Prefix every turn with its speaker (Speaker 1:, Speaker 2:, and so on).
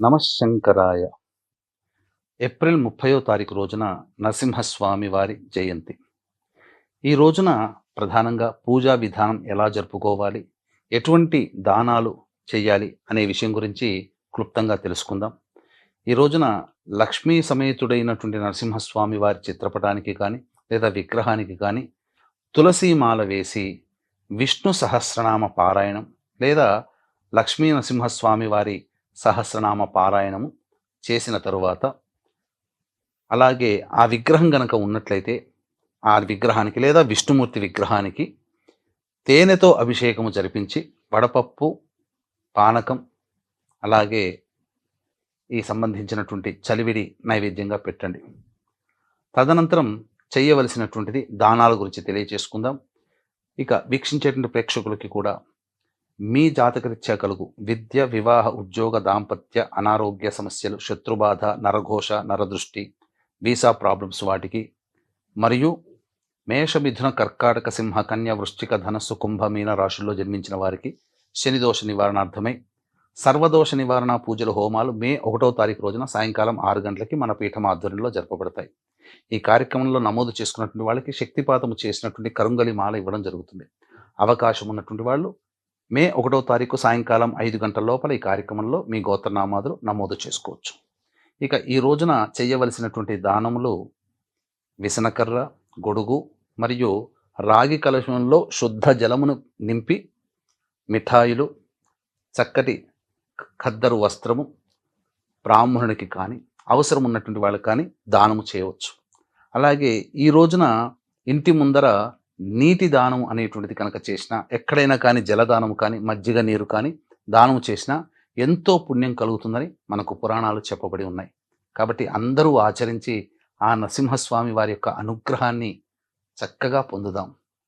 Speaker 1: నమశంకరాయ. April 30వ తారీఖు రోజున నరసింహస్వామి వారి జయంతి. ఈ రోజున ప్రధానంగా పూజా విధానం ఎలా జరుపుకోవాలి, ఎటువంటి దానాలు చేయాలి అనే విషయం గురించి క్లుప్తంగా తెలుసుకుందాం. ఈ రోజున లక్ష్మీ సమేతుడైనటువంటి నరసింహస్వామి వారి చిత్రపటానికి కానీ లేదా విగ్రహానికి కానీ తులసీమాల వేసి విష్ణు సహస్రనామ పారాయణం లేదా లక్ష్మీ నరసింహస్వామి వారి సహస్రనామ పారాయణము చేసిన తరువాత, అలాగే ఆ విగ్రహం గనక ఉన్నట్లయితే ఆ విగ్రహానికి లేదా విష్ణుమూర్తి విగ్రహానికి తేనెతో అభిషేకము జరిపించి వడపప్పు, పానకం, అలాగే ఈ సంబంధించినటువంటి చలివిడి నైవేద్యంగా పెట్టండి. తదనంతరం చేయవలసినటువంటిది దానాల గురించి తెలియచేసుకుందాం. ఇక వీక్షించేటువంటి ప్రేక్షకులకి కూడా మీ జాతకరీత్యా కలుగు విద్య, వివాహ, ఉద్యోగ, దాంపత్య, అనారోగ్య సమస్యలు, శత్రుబాధ, నరఘోష, నరదృష్టి, వీసా ప్రాబ్లమ్స్ వాటికి, మరియు మేష, మిథున, కర్కాటక, సింహ, కన్య, వృశ్చిక, ధనస్సు, కుంభ, మీన రాశుల్లో జన్మించిన వారికి శనిదోష నివారణార్థమై సర్వదోష నివారణ పూజలు, హోమాలు మే 1వ తారీఖు రోజున సాయంకాలం 6 గంటలకి మన పీఠం ఆధ్వర్యంలో జరపబడతాయి. ఈ కార్యక్రమంలో నమోదు చేసుకున్నటువంటి వాళ్ళకి శక్తిపాతము చేసినటువంటి కరుంగలి మాల ఇవ్వడం జరుగుతుంది. అవకాశం ఉన్నటువంటి వాళ్ళు మే 1వ తారీఖు సాయంకాలం 5 గంటల లోపల ఈ కార్యక్రమంలో మీ గోత్రనామాదులు నమోదు చేసుకోవచ్చు. ఇక ఈ రోజున చేయవలసినటువంటి దానములు విసనకర్ర, గొడుగు మరియు రాగి కలశంలో శుద్ధ జలమును నింపి మిఠాయిలు, చక్కటి ఖద్దరు వస్త్రము బ్రాహ్మణునికి కానీ అవసరం ఉన్నటువంటి వాళ్ళకి కానీ దానము చేయవచ్చు. అలాగే ఈ రోజున ఇంటి ముందర నీటి దానం అనేటువంటిది కనుక చేసినా, ఎక్కడైనా కానీ జలదానము కానీ, మజ్జిగ నీరు కానీ దానము చేసినా ఎంతో పుణ్యం కలుగుతుందని మనకు పురాణాలు చెప్పబడి ఉన్నాయి. కాబట్టి అందరూ ఆచరించి ఆ నరసింహస్వామి వారి యొక్క అనుగ్రహాన్ని చక్కగా పొందుదాం.